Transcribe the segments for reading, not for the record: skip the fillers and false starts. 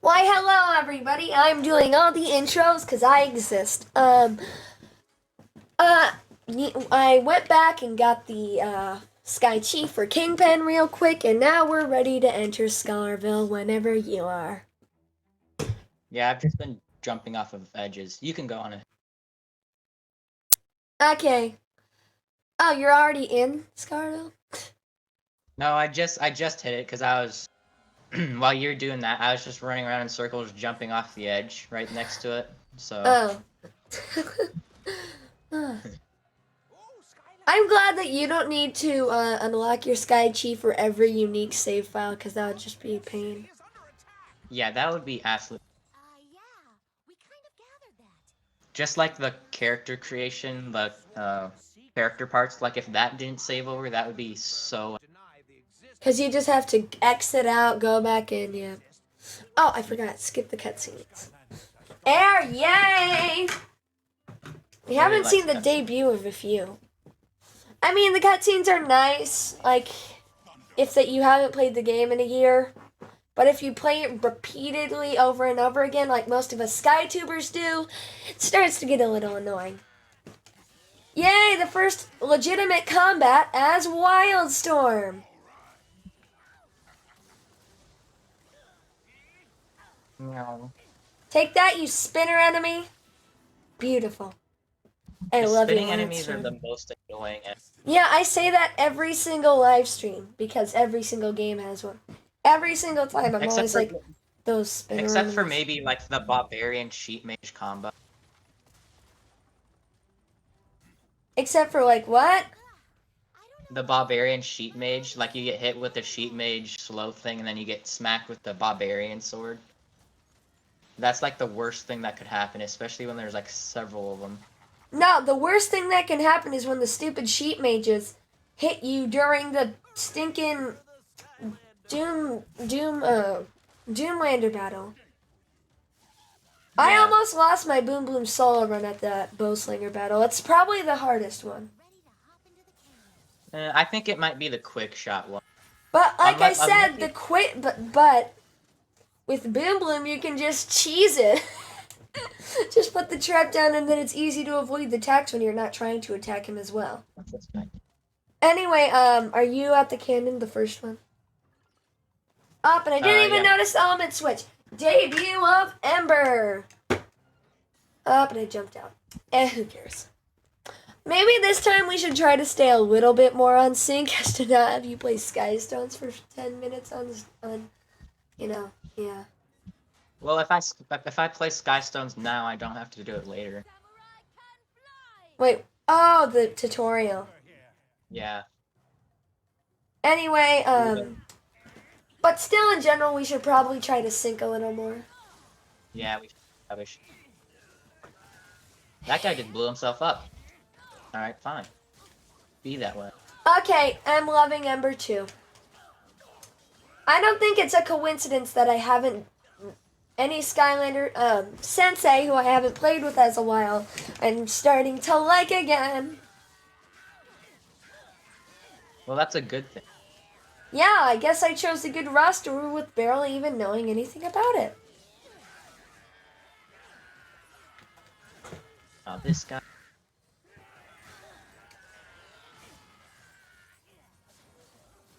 Why, hello everybody. I'm doing all the intros because I exist. I went back and got the Sky Chief for Kingpin real quick, and now we're ready to enter Scholarville whenever you are. Yeah, I've just been jumping off of edges. You can go on it. Okay. Oh, you're already in Scholarville? No, I just hit it because I was while you're doing that, I was just running around in circles, jumping off the edge right next to it. So. Oh. I'm glad that you don't need to unlock your Sky Chief for every unique save file, because that would just be a pain. Yeah, that would be absolutely. Yeah, we kind of gathered that. Just like the character creation, the character parts. Like if that didn't save over, that would be so. Because you just have to exit out, go back in, yeah. Oh, I forgot. Skip the cutscenes. Air, yay! We haven't seen the debut of a few. I mean, the cutscenes are nice, like, if that you haven't played the game in a year. But if you play it repeatedly over and over again, like most of us SkyTubers do, it starts to get a little annoying. Yay, the first legitimate combat as Wildstorm! No. Take that, you spinner enemy! Beautiful. I love you, spinning enemies are Wildstorm. the most annoying. Yeah, I say that every single live stream because every single game has one. Every single time, I'm always like, those spinner Except enemies. for maybe like the barbarian sheep mage combo. Except for like what? The barbarian sheep mage, like you get hit with the sheep mage slow thing, and then you get smacked with the barbarian sword. That's like the worst thing that could happen, especially when there's like several of them. No, the worst thing that can happen is when the stupid sheep mages hit you during the stinking Doomlander battle. Yeah. I almost lost my Boom Bloom solo run at that Bowslinger battle. It's probably the hardest one. I think it might be the quick shot one. But like I said, the but with Boom Bloom you can just cheese it. Just put the trap down and then it's easy to avoid the attacks when you're not trying to attack him as well. Anyway, are you at the cannon, the first one? Up, and I didn't even notice the element switch. Debut of Ember. Up, and I jumped out. Who cares? Maybe this time we should try to stay a little bit more on sync as to not have you play Skystones for 10 minutes on yeah. Well, if I play Skystones now, I don't have to do it later. Wait, oh, the tutorial. Yeah. Anyway, but still in general, we should probably try to sync a little more. Yeah, we should. That guy just blew himself up. Alright, fine. Be that way. Okay, I'm loving Ember too. I don't think it's a coincidence that I haven't any Skylander Sensei who I haven't played with as a while. I'm starting to like again. Well, that's a good thing. Yeah, I guess I chose a good roster with barely even knowing anything about it. Oh, this guy.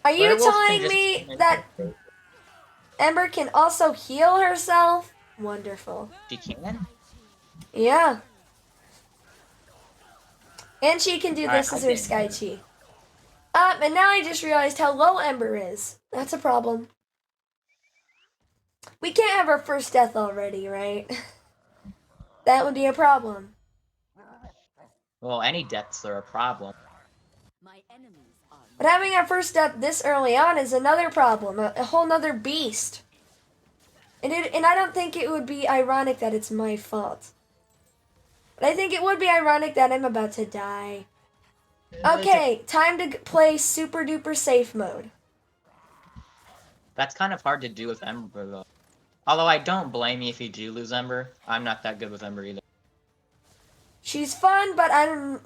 Are you telling me that Ember can also heal herself? Wonderful. She can? Yeah. And she can do this as her Sky Chi. And now I just realized how low Ember is. That's a problem. We can't have our first death already, right? That would be a problem. Well, any deaths are a problem. But having our first death this early on is another problem. A whole nother beast. And I don't think it would be ironic that it's my fault. But I think it would be ironic that I'm about to die. Okay, time to play super duper safe mode. That's kind of hard to do with Ember, though. Although I don't blame you if you do lose Ember. I'm not that good with Ember either. She's fun, but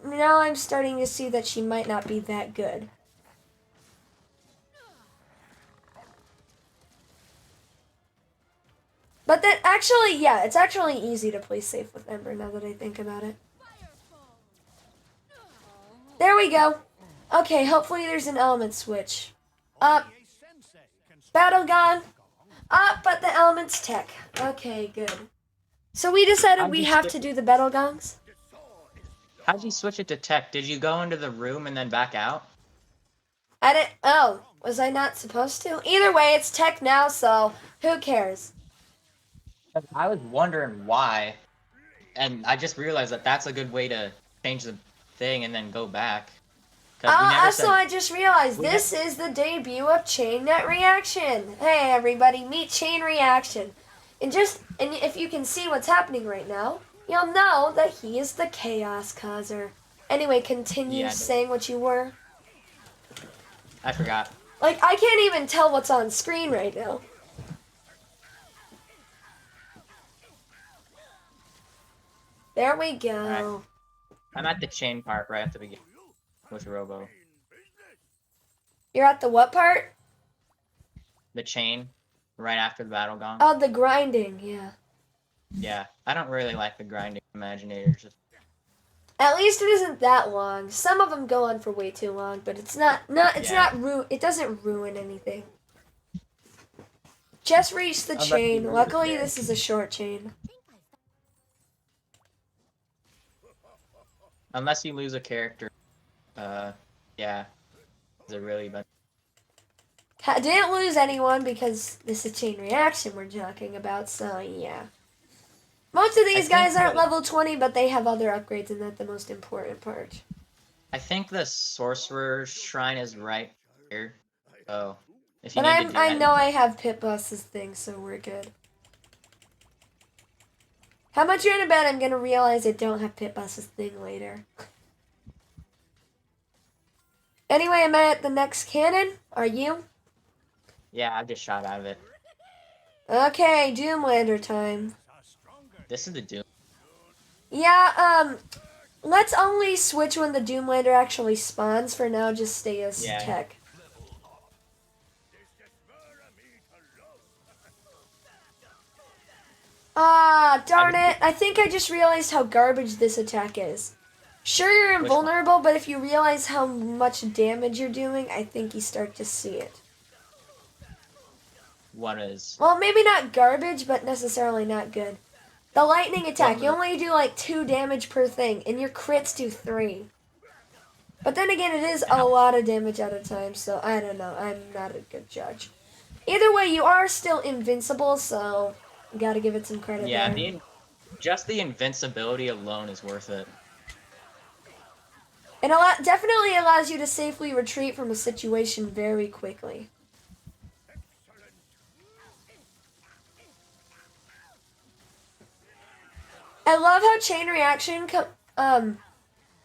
now I'm starting to see that she might not be that good. But then, actually, yeah, it's actually easy to play safe with Ember now that I think about it. There we go. Okay, hopefully there's an element switch. Up. Battle gone. Up, but the element's tech. Okay, good. So we decided we have to do the battle gongs. How'd you switch it to tech? Did you go into the room and then back out? I didn't. Oh, was I not supposed to? Either way, it's tech now, so who cares? I was wondering why, and I just realized that that's a good way to change the thing and then go back. Also, I just realized this is the debut of Chain Net Reaction. Hey, everybody, meet Chain Reaction. And if you can see what's happening right now, you'll know that he is the Chaos Causer. Anyway, continue saying what you were. I forgot. Like, I can't even tell what's on screen right now. There we go. Right. I'm at the chain part right at the beginning with Robo. You're at the what part? The chain, right after the battle gong. Oh, the grinding, yeah. Yeah, I don't really like the grinding Imaginators. At least it isn't that long. Some of them go on for way too long, but it doesn't ruin anything. Just reached the chain. Luckily, this is a short chain. Unless you lose a character, yeah, it's a really bad. Didn't lose anyone because this is chain reaction we're talking about, so yeah. Most of these guys aren't level 20, but they have other upgrades, and that's the most important part. I think the Sorcerer's Shrine is right here. Oh, if you but need to do that. I know I have Pit Boss's thing, so we're good. How much you're gonna bet I'm gonna realize I don't have Pit Boss's thing later? Anyway, am I at the next cannon? Are you? Yeah, I just shot out of it. Okay, Doomlander time. This is the Doom. Yeah, let's only switch when the Doomlander actually spawns. For now, just stay as tech. Ah, darn it. I think I just realized how garbage this attack is. Sure, you're invulnerable, but if you realize how much damage you're doing, I think you start to see it. What is? Well, maybe not garbage, but necessarily not good. The lightning attack, you only do like 2 damage per thing, and your crits do 3. But then again, it is a lot of damage at a time, so I don't know. I'm not a good judge. Either way, you are still invincible, so you gotta give it some credit there. Yeah, just the invincibility alone is worth it. It definitely allows you to safely retreat from a situation very quickly. I love how Chain Reaction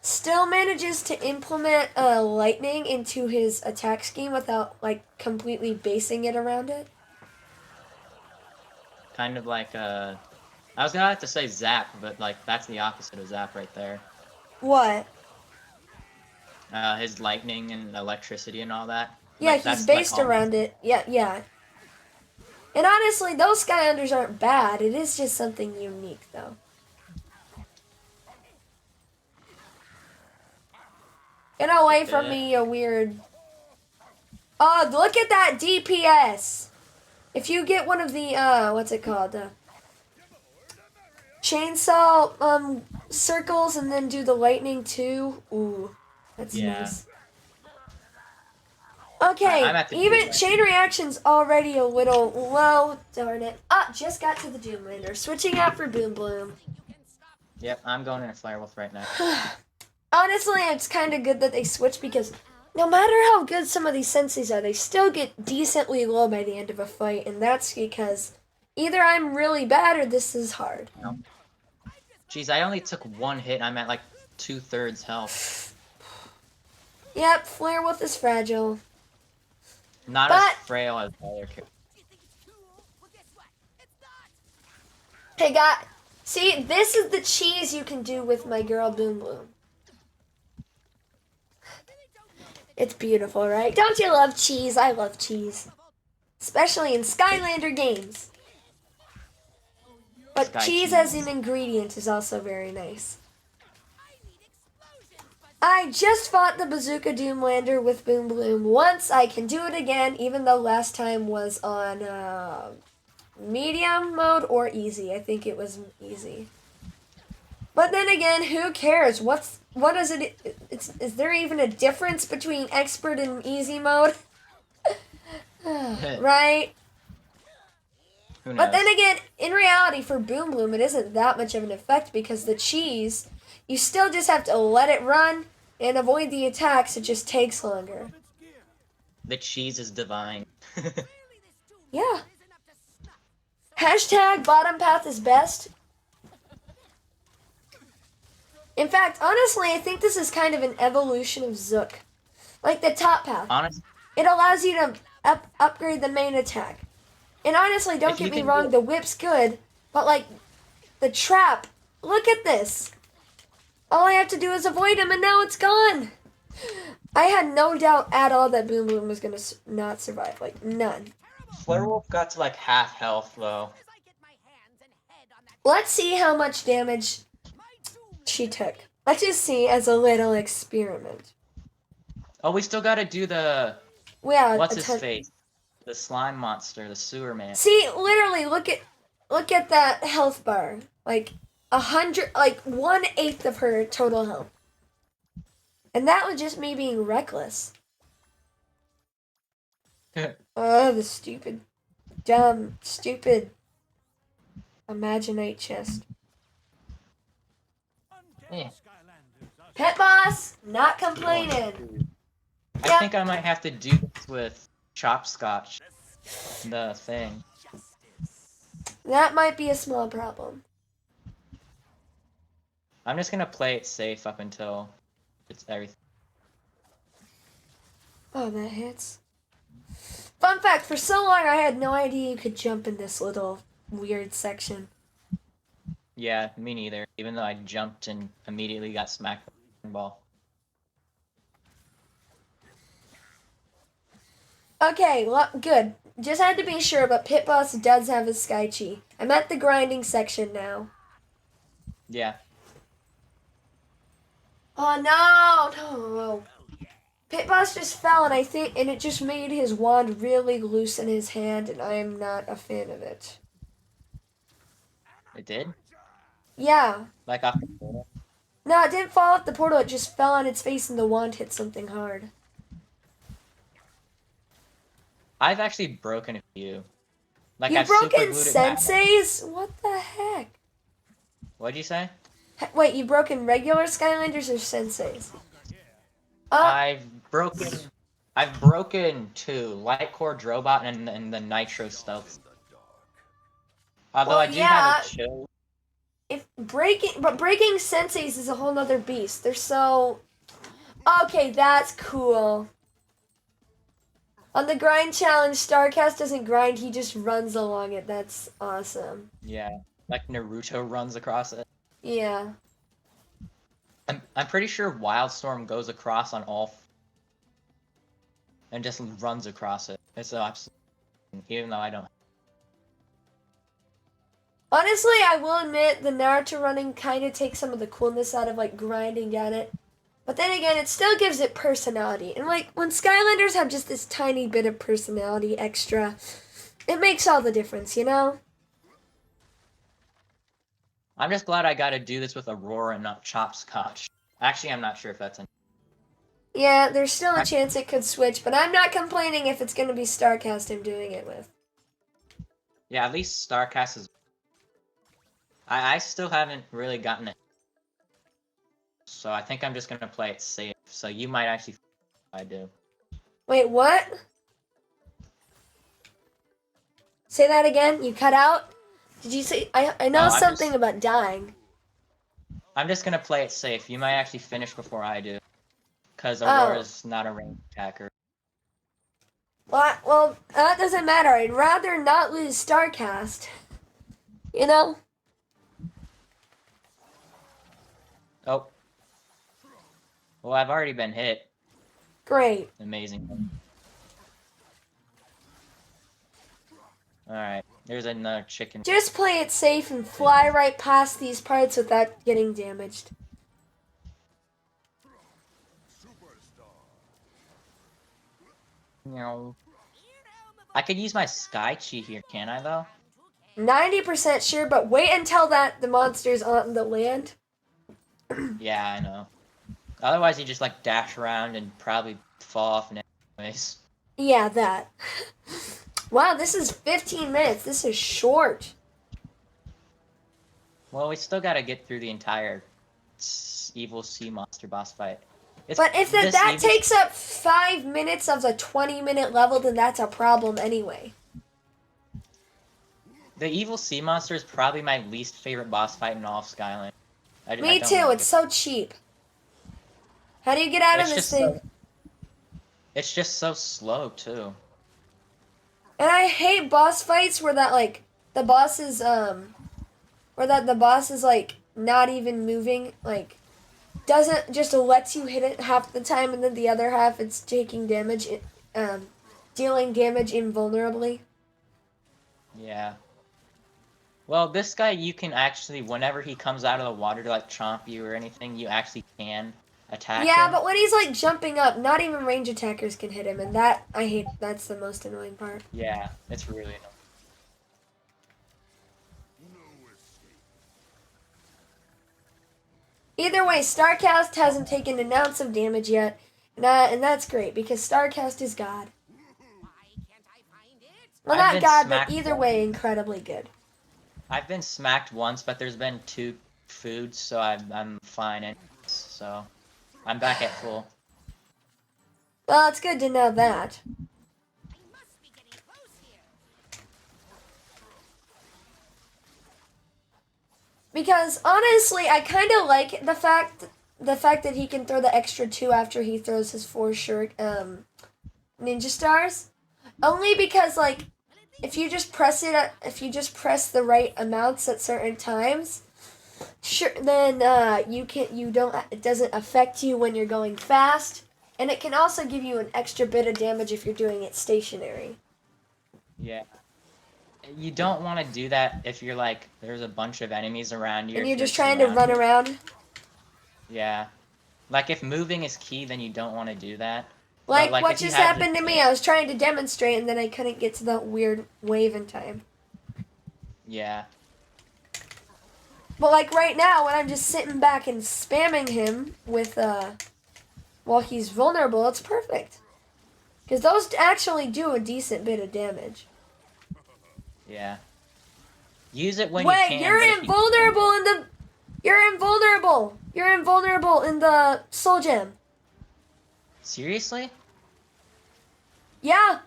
still manages to implement lightning into his attack scheme without like completely basing it around it. Kind of like I was gonna have to say Zap, but like that's the opposite of Zap right there. What? His lightning and electricity and all that. Yeah, like, he's based around it. Yeah. And honestly, those Skylanders aren't bad. It is just something unique, though. Get away from me, you weird... Oh, look at that DPS! If you get one of the, what's it called? Chainsaw, circles and then do the lightning too. Ooh, that's nice. Okay, even Chain Reaction's already a little low. Darn it. Just got to the Doomlander. Switching out for Boom Bloom. Yep, I'm going in a Flare Wolf right now. Honestly, it's kind of good that they switch because no matter how good some of these senseis are, they still get decently low by the end of a fight, and that's because either I'm really bad or this is hard. No. Jeez, I only took 1 hit and I'm at like 2/3 health. Yep, Flare Wolf is fragile. Not as frail as other characters. Hey, see, this is the cheese you can do with my girl Boom Bloom. It's beautiful, right? Don't you love cheese? I love cheese. Especially in Skylander games. But Sky cheese as an ingredient is also very nice. I just fought the Bazooka Doomlander with Boom Bloom once. I can do it again, even though last time was on medium mode or easy. I think it was easy. But then again, who cares? What is it? Is there even a difference between expert and easy mode? Right? Who knows? But then again, in reality, for Boom Bloom, it isn't that much of an effect because the cheese, you still just have to let it run and avoid the attacks. It just takes longer. The cheese is divine. Yeah. Hashtag bottom path is best. In fact, honestly, I think this is kind of an evolution of Zook. Like the top path. Honestly, It allows you to upgrade the main attack. And honestly, don't If you get me can wrong, get- the whip's good. But like, the trap, look at this. All I have to do is avoid him and now it's gone. I had no doubt at all that Boom Boom was going to not survive. Like, none. Flare Wolf got to like half health though. Let's see how much damage she took. Let's just see as a little experiment. Oh, we still gotta do the Yeah, what's his face? The slime monster, the sewer man. See, literally, look at that health bar. Like 100, like 1/8 of her total health, and that was just me being reckless. Oh, the stupid, dumb, stupid Imaginate chest. Yeah. Pet boss, not complaining. I Yep. think I might have to do this with Chopscotch. The thing. That might be a small problem. I'm just gonna play it safe up until it's everything. Oh, that hits. Fun fact, for so long I had no idea you could jump in this little weird section. Yeah, me neither. Even though I jumped and immediately got smacked by the ball. Okay, well, good. Just had to be sure, but Pit Boss does have his Sky Chi. I'm at the grinding section now. Yeah. Oh no! Pit Boss just fell, and it just made his wand really loose in his hand, and I am not a fan of it. It did? Yeah. Like off the portal? No, it didn't fall off the portal, it just fell on its face and the wand hit something hard. I've actually broken a few. Like You've I've broken superglued it back. Senseis? What the heck? What'd you say? Wait, you've broken regular Skylanders or Senseis? I've broken two. Light Core Drobot and the Nitro Stealth. Although Well, I do yeah. have a chill. Breaking Senseis is a whole nother beast. They're so... Okay, that's cool. On the grind challenge, Starcast doesn't grind, he just runs along it. That's awesome. Yeah. Like Naruto runs across it. Yeah. I'm pretty sure Wildstorm goes across on all and just runs across it. It's absolute, even though I don't. Honestly, I will admit the Naruto running kind of takes some of the coolness out of like grinding at it. But then again, it still gives it personality. And like when Skylanders have just this tiny bit of personality extra, it makes all the difference, you know? I'm just glad I got to do this with Aurora and not Chopscotch. Actually, I'm not sure if that's Yeah, there's still a chance it could switch, but I'm not complaining if it's going to be Starcast I'm doing it with. Yeah, at least Starcast is. I still haven't really gotten it. So I think I'm just gonna play it safe. So you might actually. I do. Wait, what? Say that again? You cut out? Did you say... I know something about dying. I'm just gonna play it safe. You might actually finish before I do. Because Aurora's not a ranged attacker. Well, that doesn't matter. I'd rather not lose Starcast. You know? Oh. Well, I've already been hit. Great. Amazing. Alright, there's another chicken. Just play it safe and fly right past these parts without getting damaged. No. I could use my Sky Chi here, can I though? 90% sure, but wait until the monster's on the land. Yeah, I know. Otherwise you just like dash around and probably fall off anyways. Yeah, that. Wow, this is 15 minutes. This is short. Well, we still gotta get through the entire evil sea monster boss fight. But if that takes up 5 minutes of the 20-minute level, then that's a problem anyway. The evil sea monster is probably my least favorite boss fight in all of Skylanders. Me too, it's so cheap. How do you get out of this thing? It's just so slow, too. And I hate boss fights where the boss is like not even moving, like doesn't just lets you hit it half the time and then the other half it's taking damage, dealing damage invulnerably. Yeah. Well, this guy you can actually, whenever he comes out of the water to like chomp you or anything, you actually can attack him. Yeah, but when he's like jumping up, not even range attackers can hit him, and that I hate. That's the most annoying part. Yeah, it's really annoying. Either way, StarCast hasn't taken an ounce of damage yet, and that's great because StarCast is God. Well, not God, but either way, incredibly good. I've been smacked once, but there's been 2 foods, so I'm fine. And so I'm back at full. Well, it's good to know that. Because honestly, I kind of like the fact that he can throw the extra 2 after he throws his 4 ninja stars. Only because like if you just press the right amounts at certain times, then it doesn't affect you when you're going fast, and it can also give you an extra bit of damage if you're doing it stationary. Yeah. You don't want to do that if you're like, there's a bunch of enemies around you. And you're just trying to run around? Yeah. Like, if moving is key, then you don't want to do that. Like what just happened to me. I was trying to demonstrate, and then I couldn't get to that weird wave in time. Yeah. But like right now, when I'm just sitting back and spamming him with, while he's vulnerable, it's perfect. Because those actually do a decent bit of damage. Yeah. Use it when you can. Wait, you're invulnerable You're invulnerable in the Soul Gem. Seriously? Yeah.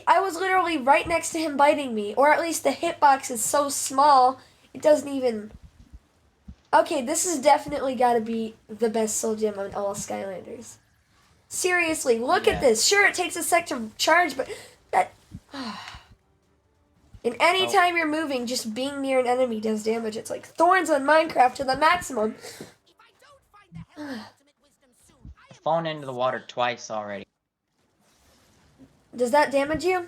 I was literally right next to him biting me. Or at least the hitbox is so small, it doesn't even... Okay, this has definitely got to be the best Soul Gem on all Skylanders. Seriously, look at this. Sure, it takes a sec to charge, but that... And any time you're moving, just being near an enemy does damage. It's like thorns on Minecraft to the maximum. I've fallen into the water twice already. Does that damage you?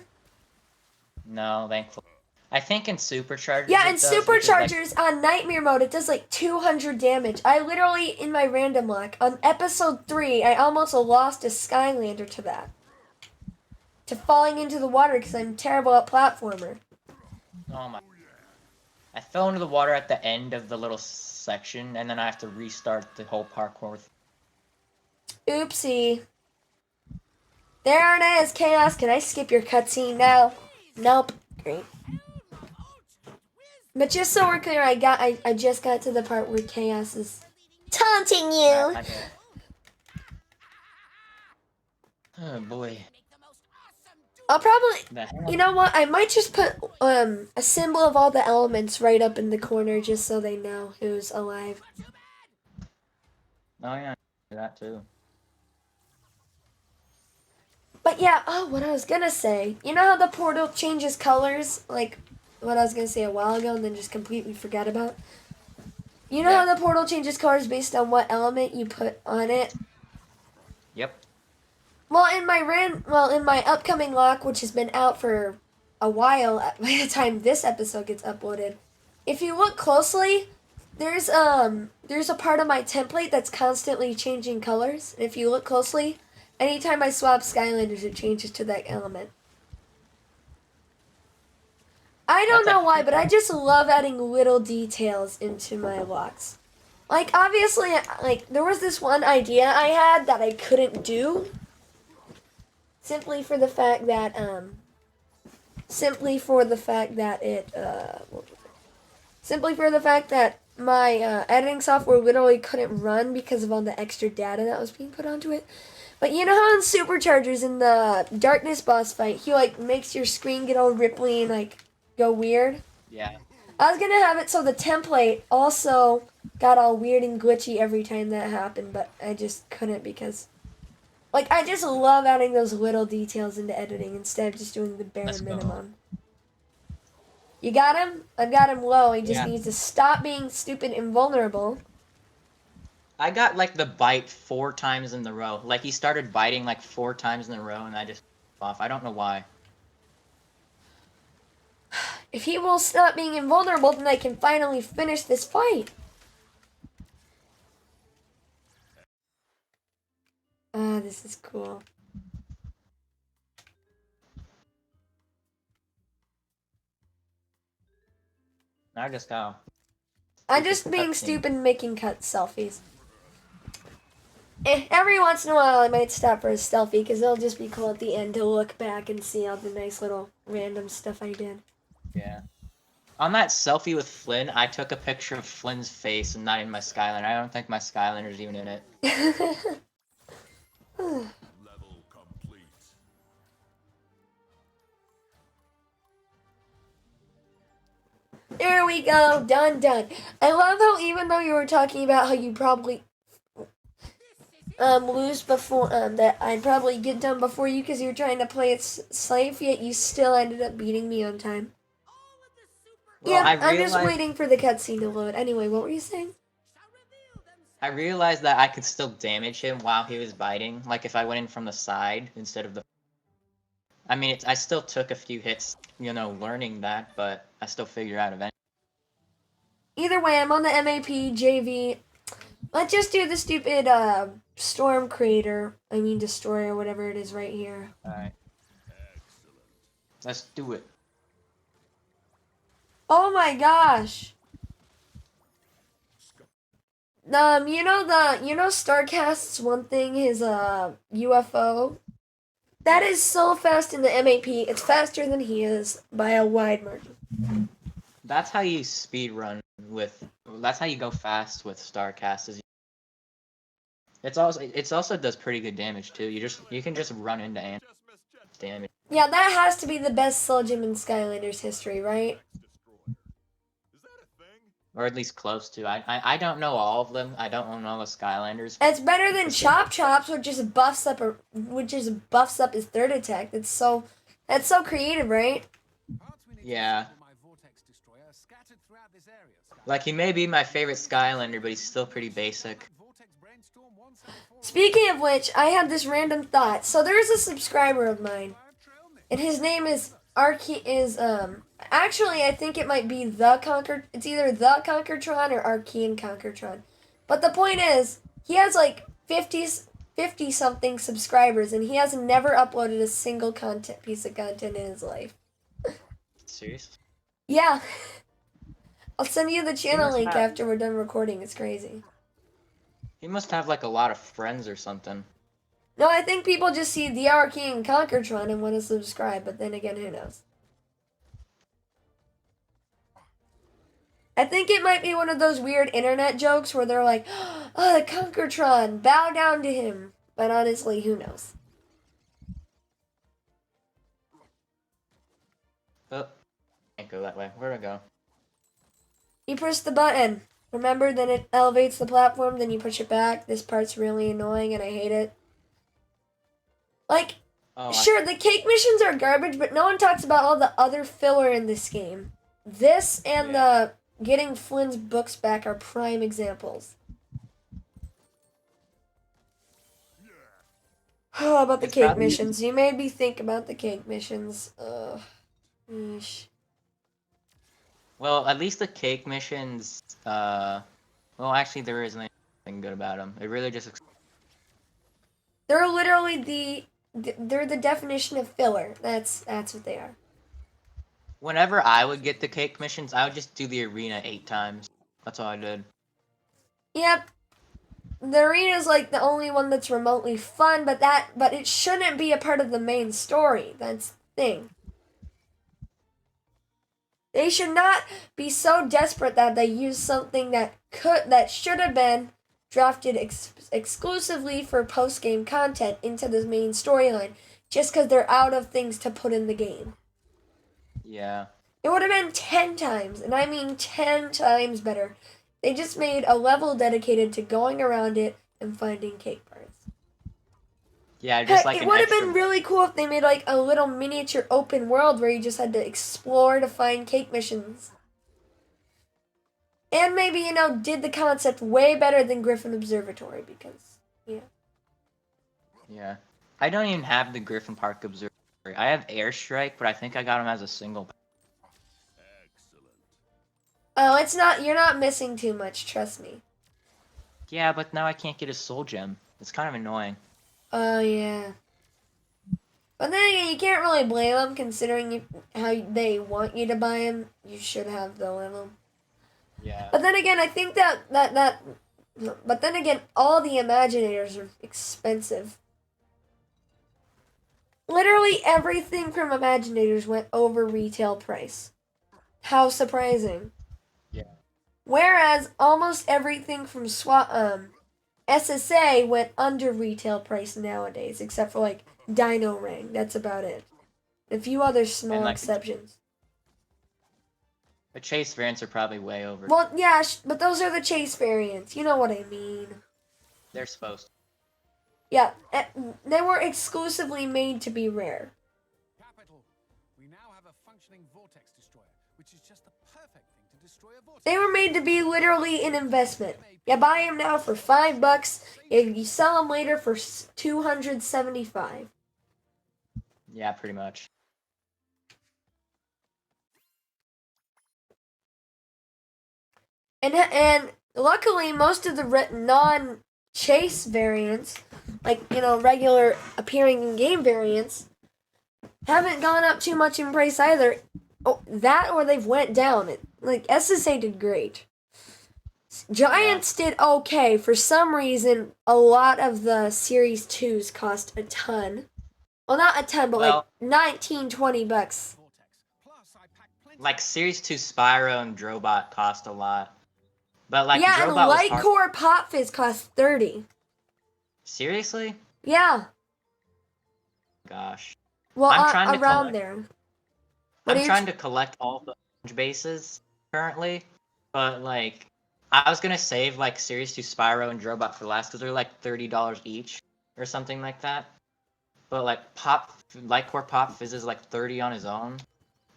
No, thankfully. I think in Superchargers. Yeah, in Superchargers on Nightmare mode, it does like 200 damage. I literally, in my random lock, on episode 3, I almost lost a Skylander to that. To falling into the water because I'm terrible at platformer. Oh my. I fell into the water at the end of the little section, and then I have to restart the whole parkour. Oopsie. There it is, Chaos. Can I skip your cutscene now? Nope. Great. But just so we're clear, I just got to the part where Chaos is taunting you. Oh boy. I'll probably, you know what, I might just put a symbol of all the elements right up in the corner just so they know who's alive. Oh yeah, that too. But yeah, what I was gonna say, you know how the portal changes colors, like what I was gonna say a while ago and then just completely forgot about? You know how the portal changes colors based on what element you put on it? Yep. Well, in my upcoming lock, which has been out for a while by the time this episode gets uploaded. If you look closely, there's a part of my template that's constantly changing colors. And if you look closely, anytime I swap Skylanders, it changes to that element. I don't know why, but I just love adding little details into my locks. Like, obviously, like, there was this one idea I had that I couldn't do. Simply for the fact that my editing software literally couldn't run because of all the extra data that was being put onto it. But you know how in Superchargers in the Darkness boss fight, he like makes your screen get all ripply and like go weird? Yeah. I was gonna have it so the template also got all weird and glitchy every time that happened, but I just couldn't because, like, I just love adding those little details into editing instead of just doing the bare minimum. You got him? I've got him low. He just needs to stop being stupid and vulnerable. I got like the bite 4 times in the row. Like he started biting like 4 times in a row, and I just off. I don't know why. If he will stop being invulnerable, then I can finally finish this fight. Ah, this is cool. I just go. I'm just being stupid and making cut selfies. Every once in a while I might stop for a selfie because it'll just be cool at the end to look back and see all the nice little random stuff I did. Yeah. On that selfie with Flynn, I took a picture of Flynn's face and not in my Skylander. I don't think my Skylander's even in it. Level complete. There we go. Done. I love how even though you were talking about how you probably lose before that I'd probably get done before you because you were trying to play it safe, yet you still ended up beating me on time. Well, Yeah, I'm just waiting for the cutscene to load. Anyway, what were you saying? I realized that I could still damage him while he was biting. Like if I went in from the side instead of the... I mean, I still took a few hits, you know, learning that, but I still figured out eventually. Either way, I'm on the MAP, JV. Let's just do the stupid Storm Creator. I mean Destroyer, whatever it is right here. Alright. Let's do it. Oh my gosh. You know Starcast's one thing, his UFO? That is so fast in the MAP. It's faster than he is by a wide margin. That's how you speed run with... That's how you go fast with Starcast. Is it also does pretty good damage too. You can just run into ants. Damage. Yeah, that has to be the best Soul Gem in Skylanders history, right? Or at least close to. I don't know all of them. I don't know all the Skylanders. It's better than Chop Chops, which just buffs up his third attack. That's so creative, right? Yeah. Like, he may be my favorite Skylander, but he's still pretty basic. Speaking of which, I have this random thought. So there's a subscriber of mine, and his name is actually I think it might be it's either the Conquertron or Archean Conquertron. But the point is, he has like 50 something subscribers, and he has never uploaded a single piece of content in his life. Serious? Yeah. I'll send you the channel link after we're done recording. It's crazy. He must have like a lot of friends or something. No, I think people just see the Archean Conquertron and want to subscribe, but then again, who knows? I think it might be one of those weird internet jokes where they're like, oh, the Conquertron, bow down to him. But honestly, who knows? Oh, can't go that way. Where'd I go? You push the button. Remember, then it elevates the platform, then you push it back. This part's really annoying and I hate it. Like, sure, the cake missions are garbage, but no one talks about all the other filler in this game. This and the getting Flynn's books back are prime examples. How about the cake missions? You made me think about the cake missions. Yeesh. Well, at least the cake missions. Well, actually, there isn't anything good about them. It really just. They're literally they're the definition of filler. That's what they are. Whenever I would get the cake missions, I would just do the arena 8 times. That's all I did. Yep. The arena's like the only one that's remotely fun, but it shouldn't be a part of the main story. That's the thing. They should not be so desperate that they use something that should have been drafted exclusively for post-game content into the main storyline just because they're out of things to put in the game. Yeah. It would have been 10 times, and I mean 10 times better. They just made a level dedicated to going around it and finding cake parts. Yeah, just Heck, like it an would have extra. been really cool if they made like a little miniature open world where you just had to explore to find cake missions. And maybe, did the concept way better than Griffin Observatory because, Yeah. I don't even have the Griffin Park Observatory. I have Airstrike, but I think I got him as a single. Excellent. Oh, it's not, you're not missing too much, trust me. Yeah, but now I can't get a soul gem. It's kind of annoying. Oh, yeah. But then again, you can't really blame them considering how they want you to buy them. You should have the level. Yeah. But then again, I think but then again, all the Imaginators are expensive. Literally everything from Imaginators went over retail price. How surprising. Yeah. Whereas almost everything from SSA went under retail price nowadays, except for like Dino Ring. That's about it. A few other small exceptions. The chase variants are probably way over. Well, yeah, but those are the chase variants. You know what I mean. They're supposed to. Yeah, they were exclusively made to be rare. Capital. We now have a functioning vortex destroyer, which is just the perfect thing to destroy a vortex. They were made to be literally an investment. You buy them now for $5. You sell them later for $275. Yeah, pretty much. And luckily, most of the non-chase variants, like, regular appearing in game variants, haven't gone up too much in price either. Oh, that or they've went down. Like, SSA did great. Giants did okay. For some reason, a lot of the Series 2s cost a ton. Well, not a ton, but like $19-20. Like Series 2 Spyro and Drobot cost a lot. But like yeah, Drobot and was Lightcore Pop Fizz cost $30. Seriously? Yeah. Gosh. Well, I'm trying to around collect, there. I'm trying to collect all the orange bases currently, but like I was gonna save like Series 2 Spyro and Drobot for last because they're like $30 each or something like that. But like Lightcore Pop Fizz is like 30 on his own.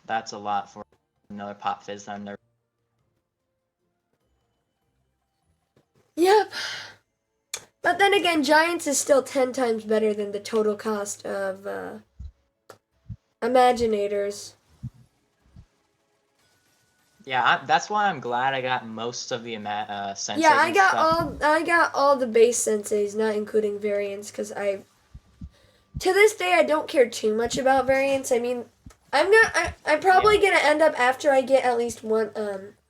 That's a lot for another Pop Fizz that I'm never. Yep. But then again, Giants is still 10 times better than the total cost of Imaginators. Yeah, that's why I'm glad I got most of the senseis. Yeah, I got all the base senseis, not including variants, because to this day I don't care too much about variants. I mean, I'm probably gonna end up after I get at least one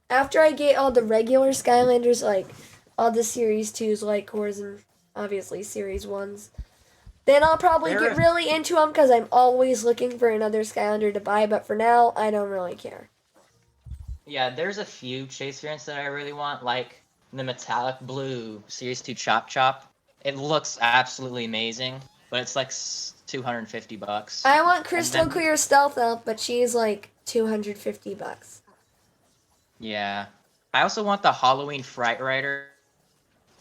after I get all the regular Skylanders, like all the Series 2s, like cores, and obviously Series 1s. Then I'll probably get really into them because I'm always looking for another Skylander to buy, but for now, I don't really care. Yeah, there's a few chase variants that I really want, like the metallic blue Series 2 Chop Chop. It looks absolutely amazing, but it's like $250. I want Crystal Clear Stealth Elf, but she's like $250. Yeah. I also want the Halloween Fright Rider.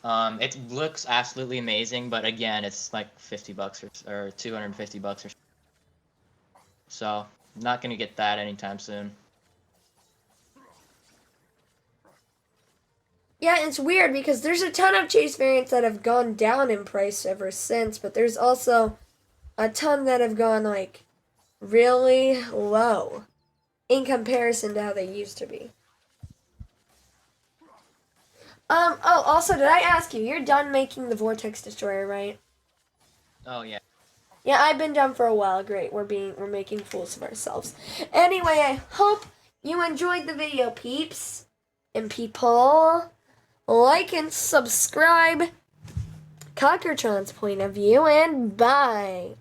It looks absolutely amazing, but again, it's like $50 or $250 or so. I'm not gonna get that anytime soon. Yeah, it's weird because there's a ton of chase variants that have gone down in price ever since, but there's also a ton that have gone like really low. in comparison to how they used to be. Oh, also, did I ask you, you're done making the Vortex Destroyer, right? Oh yeah. Yeah, I've been done for a while. Great, we're making fools of ourselves. Anyway, I hope you enjoyed the video, peeps. And people, like and subscribe. Conquertron's point of view, and bye.